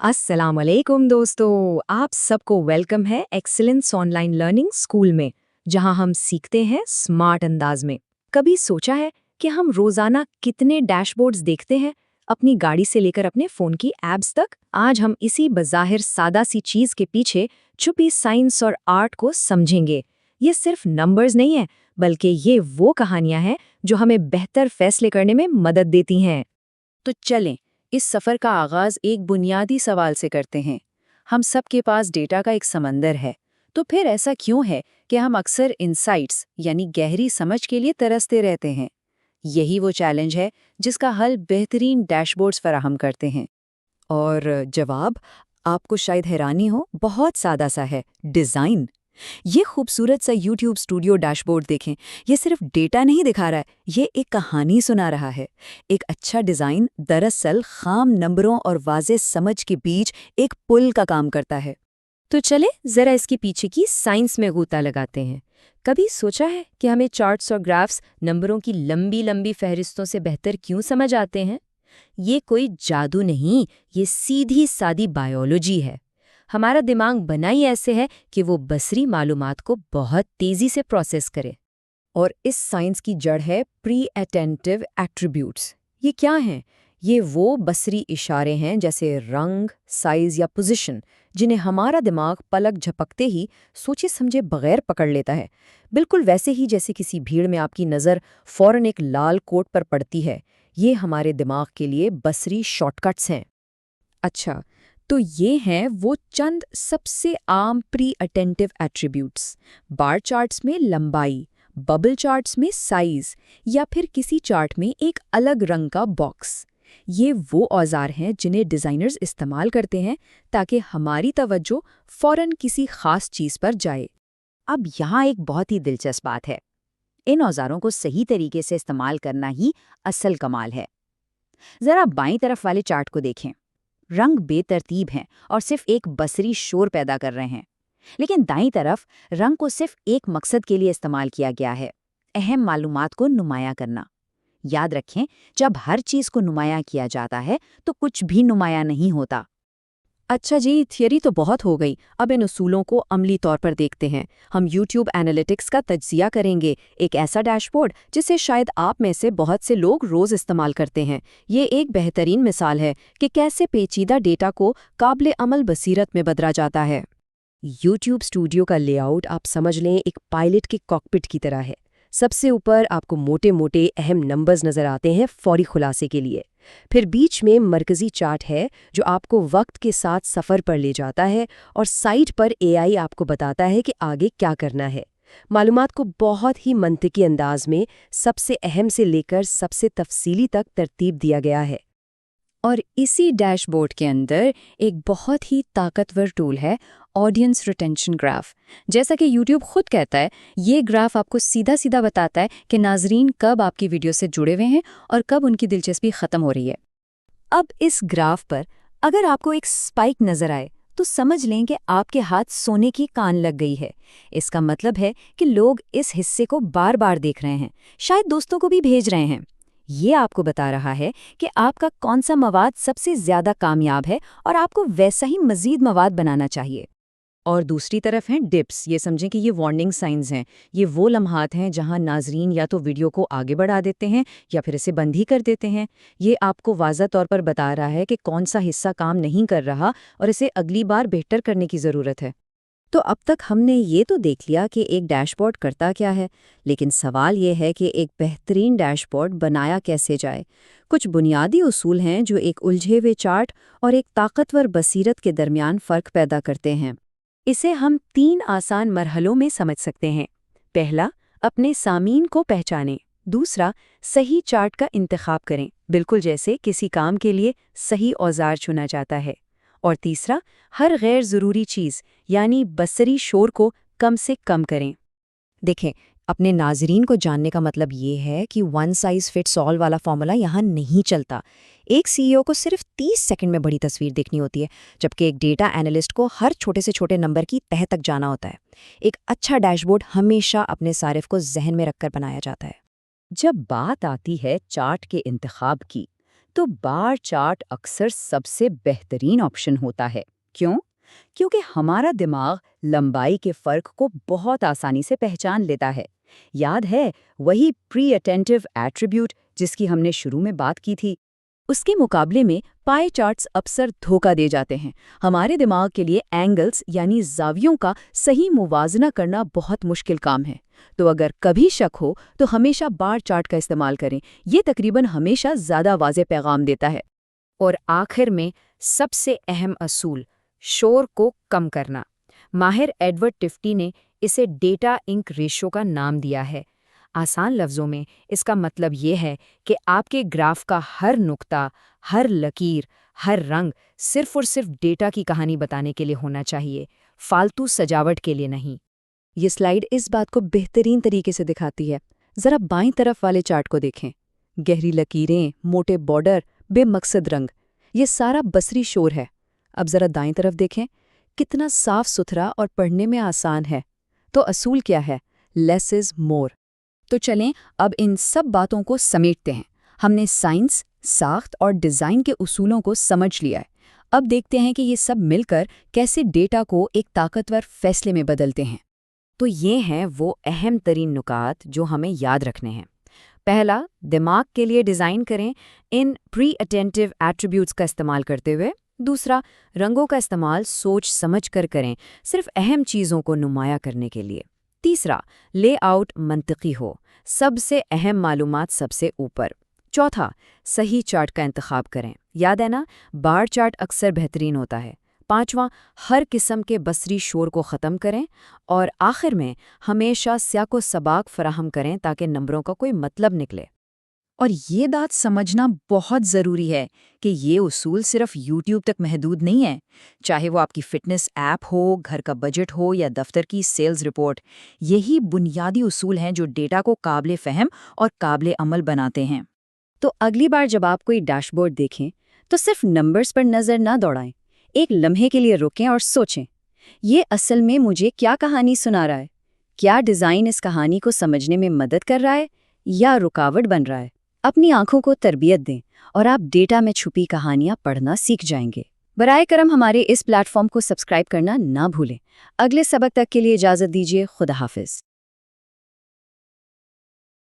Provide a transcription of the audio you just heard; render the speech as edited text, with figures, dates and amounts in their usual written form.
अस्सलाम वालेकुम दोस्तों, आप सबको वेलकम है एक्सीलेंस ऑनलाइन लर्निंग स्कूल में, जहां हम सीखते हैं स्मार्ट अंदाज में। कभी सोचा है कि हम रोजाना कितने डैशबोर्ड्स देखते हैं, अपनी गाड़ी से लेकर अपने फोन की एप्स तक? आज हम इसी बज़ाहिर सादा सी चीज के पीछे छुपी साइंस और आर्ट को समझेंगे। ये सिर्फ नंबर्स नहीं है, बल्कि ये वो कहानियां हैं जो हमें बेहतर फैसले करने में मदद देती हैं। तो चलें, इस सफ़र का आगाज़ एक बुनियादी सवाल से करते हैं। हम सब के पास डेटा का एक समंदर है, तो फिर ऐसा क्यों है कि हम अक्सर इनसाइट्स यानी गहरी समझ के लिए तरसते रहते हैं? यही वो चैलेंज है जिसका हल बेहतरीन डैशबोर्ड्स फराहम करते हैं। और जवाब आपको शायद हैरानी हो, बहुत सादा सा है, डिज़ाइन। ये खूबसूरत सा YouTube स्टूडियो डैशबोर्ड देखें। ये सिर्फ डेटा नहीं दिखा रहा है, ये एक कहानी सुना रहा है। एक अच्छा डिज़ाइन दरअसल खाम नंबरों और वाज़ेह समझ के बीच एक पुल का काम करता है। तो चले जरा इसके पीछे की साइंस में गोता लगाते हैं। कभी सोचा है कि हमें चार्ट्स और ग्राफ्स नंबरों की लंबी लंबी फहरिस्तों से बेहतर क्यों समझ आते हैं? ये कोई जादू नहीं, ये सीधी सादी बायोलॉजी है। हमारा दिमाग बना ही ऐसे है कि वो बसरी मालूमात को बहुत तेजी से प्रोसेस करे। और इस साइंस की जड़ है प्री अटेंटिव एट्रीब्यूट्स। ये क्या हैं? ये वो बसरी इशारे हैं, जैसे रंग, साइज या पोजीशन, जिन्हें हमारा दिमाग पलक झपकते ही सोचे समझे बगैर पकड़ लेता है। बिल्कुल वैसे ही जैसे किसी भीड़ में आपकी नज़र फौरन एक लाल कोट पर पड़ती है। ये हमारे दिमाग के लिए बसरी शॉर्टकट्स हैं। अच्छा, तो ये हैं वो चंद सबसे आम प्री अटेंटिव एट्रीब्यूट्स। बार चार्ट्स में लंबाई, बबल चार्ट्स में साइज, या फिर किसी चार्ट में एक अलग रंग का बॉक्स। ये वो औजार हैं जिन्हें डिज़ाइनर्स इस्तेमाल करते हैं ताकि हमारी तवज्जो फौरन किसी खास चीज़ पर जाए। अब यहाँ एक बहुत ही दिलचस्प बात है। इन औजारों को सही तरीके से इस्तेमाल करना ही असल कमाल है। ज़रा बाईं तरफ वाले चार्ट को देखें। रंग बेतरतीब हैं और सिर्फ एक बसरी शोर पैदा कर रहे हैं। लेकिन दाईं तरफ रंग को सिर्फ एक मकसद के लिए इस्तेमाल किया गया है, अहम मालूमात को नुमायां करना। याद रखें, जब हर चीज़ को नुमायां किया जाता है तो कुछ भी नुमायां नहीं होता। अच्छा जी, थियरी तो बहुत हो गई। अब इन उसूलों को अमली तौर पर देखते हैं। हम YouTube एनालिटिक्स का तज्जिया करेंगे, एक ऐसा डैशबोर्ड जिसे शायद आप में से बहुत से लोग रोज़ इस्तेमाल करते हैं। ये एक बेहतरीन मिसाल है कि कैसे पेचीदा डेटा को काबिल अमल बसीरत में बदला जाता है। YouTube स्टूडियो का लेआउट आप समझ लें एक पायलट के कॉकपिट की तरह है। सबसे ऊपर आपको मोटे मोटे अहम नंबर्स नज़र आते हैं फौरी खुलासे के लिए। फिर बीच में मरकजी चार्ट है जो आपको वक्त के साथ सफ़र पर ले जाता है, और साइट पर AI आपको बताता है कि आगे क्या करना है। मालूमात को बहुत ही मंतिकी अंदाज में सबसे अहम से लेकर सबसे तफसीली तक तरतीब दिया गया है। और इसी डैशबोर्ड के अंदर एक बहुत ही ताकतवर टूल है, ऑडियंस रिटेंशन ग्राफ। जैसा कि YouTube खुद कहता है, ये ग्राफ आपको सीधा सीधा बताता है कि नाजरीन कब आपकी वीडियो से जुड़े हुए हैं और कब उनकी दिलचस्पी खत्म हो रही है। अब इस ग्राफ पर अगर आपको एक स्पाइक नजर आए तो समझ लें कि आपके हाथ सोने की कान लग गई है। इसका मतलब है कि लोग इस हिस्से को बार बार देख रहे हैं, शायद दोस्तों को भी भेज रहे हैं। ये आपको बता रहा है कि आपका कौन सा मवाद सबसे ज्यादा कामयाब है और आपको वैसा ही मजीद मवाद बनाना चाहिए। और दूसरी तरफ हैं डिप्स। ये समझें कि ये वार्निंग साइंस हैं। ये वो लम्हात हैं जहां नाजरीन या तो वीडियो को आगे बढ़ा देते हैं या फिर इसे बंद ही कर देते हैं। ये आपको वाज़ा तौर पर बता रहा है कि कौन सा हिस्सा काम नहीं कर रहा और इसे अगली बार बेहतर करने की ज़रूरत है। तो अब तक हमने ये तो देख लिया कि एक डैशबोर्ड करता क्या है, लेकिन सवाल ये है कि एक बेहतरीन डैशबोर्ड बनाया कैसे जाए। कुछ बुनियादी उसूल हैं जो एक उलझे हुए चार्ट और एक ताकतवर बसीरत के दरमियान फ़र्क पैदा करते हैं। इसे हम 3 आसान मरहलों में समझ सकते हैं। पहला, अपने सामीन को पहचानें। दूसरा, सही चार्ट का इंतखाब करें, बिल्कुल जैसे किसी काम के लिए सही औजार चुना जाता है। और तीसरा, हर गैर ज़रूरी चीज़ यानी बसरी शोर को कम से कम करें। देखें, अपने नाज़रीन को जानने का मतलब ये है कि वन साइज़ फिट्स ऑल वाला फॉर्मूला यहाँ नहीं चलता। एक CEO को सिर्फ 30 सेकंड में बड़ी तस्वीर देखनी होती है, जबकि एक डेटा एनालिस्ट को हर छोटे से छोटे नंबर की तह तक जाना होता है। एक अच्छा डैशबोर्ड हमेशा अपने सारिफ को जहन में रखकर बनाया जाता है। जब बात आती है चार्ट के इंतखाब की, تو بار چارٹ اکثر سب سے بہترین آپشن ہوتا ہے۔ کیوں؟ کیونکہ ہمارا دماغ لمبائی کے فرق کو بہت آسانی سے پہچان لیتا ہے۔ یاد ہے وہی پری اٹینٹیو ایٹریبیوٹ جس کی ہم نے شروع میں بات کی تھی؟ اس کے مقابلے میں پائی چارٹس اکثر دھوکہ دے جاتے ہیں۔ ہمارے دماغ کے لیے اینگلز یعنی زاویوں کا صحیح موازنہ کرنا بہت مشکل کام ہے۔ تو اگر کبھی شک ہو تو ہمیشہ بار چارٹ کا استعمال کریں، یہ تقریباً ہمیشہ زیادہ واضح پیغام دیتا ہے۔ اور آخر میں سب سے اہم اصول، شور کو کم کرنا۔ ماہر ایڈورڈ ٹفٹی نے اسے ڈیٹا انک ریشو کا نام دیا ہے۔ آسان لفظوں میں اس کا مطلب یہ ہے کہ آپ کے گراف کا ہر نقطہ، ہر لکیر، ہر رنگ صرف اور صرف ڈیٹا کی کہانی بتانے کے لیے ہونا چاہیے، فالتو سجاوٹ کے لیے نہیں۔ یہ سلائیڈ اس بات کو بہترین طریقے سے دکھاتی ہے۔ ذرا بائیں طرف والے چارٹ کو دیکھیں۔ گہری لکیریں، موٹے بارڈر، بے مقصد رنگ، یہ سارا بصری شور ہے۔ اب ذرا دائیں طرف دیکھیں، کتنا صاف ستھرا اور پڑھنے میں آسان ہے۔ تو اصول کیا ہے؟ لیس از مور۔ تو چلیں اب ان سب باتوں کو سمیٹتے ہیں۔ ہم نے سائنس، ساخت اور ڈیزائن کے اصولوں کو سمجھ لیا ہے۔ اب دیکھتے ہیں کہ یہ سب مل کر کیسے ڈیٹا کو ایک طاقتور فیصلے میں بدلتے ہیں۔ تو یہ ہیں وہ اہم ترین نکات جو ہمیں یاد رکھنے ہیں۔ پہلا، دماغ کے لیے ڈیزائن کریں ان پری اٹینٹیو ایٹریبیوٹس کا استعمال کرتے ہوئے۔ دوسرا، رنگوں کا استعمال سوچ سمجھ کر کریں، صرف اہم چیزوں کو نمایاں کرنے کے لیے۔ تیسرا، لے آؤٹ منطقی ہو، سب سے اہم معلومات سب سے اوپر۔ چوتھا، صحیح چارٹ کا انتخاب کریں، یاد ہے نا، بار چارٹ اکثر بہترین ہوتا ہے۔ پانچواں، ہر قسم کے بصری شور کو ختم کریں۔ اور آخر میں ہمیشہ سیاق و سباق فراہم کریں تاکہ نمبروں کا کوئی مطلب نکلے۔ اور یہ بات سمجھنا بہت ضروری ہے کہ یہ اصول صرف یوٹیوب تک محدود نہیں ہے۔ چاہے وہ آپ کی فٹنس ایپ ہو، گھر کا بجٹ ہو یا دفتر کی سیلز رپورٹ، یہی بنیادی اصول ہیں جو ڈیٹا کو قابل فہم اور قابل عمل بناتے ہیں۔ تو اگلی بار جب آپ کوئی ڈیش بورڈ دیکھیں تو صرف نمبرز پر نظر نہ دوڑائیں، ایک لمحے کے لیے رکیں اور سوچیں، یہ اصل میں مجھے کیا کہانی سنا رہا ہے؟ کیا ڈیزائن اس کہانی کو سمجھنے میں مدد کر رہا ہے یا رکاوٹ بن رہا ہے؟ اپنی آنکھوں کو تربیت دیں اور آپ ڈیٹا میں چھپی کہانیاں پڑھنا سیکھ جائیں گے۔ برائے کرم ہمارے اس پلیٹ فارم کو سبسکرائب کرنا نہ بھولیں۔ اگلے سبق تک کے لیے اجازت دیجیے۔ خدا حافظ۔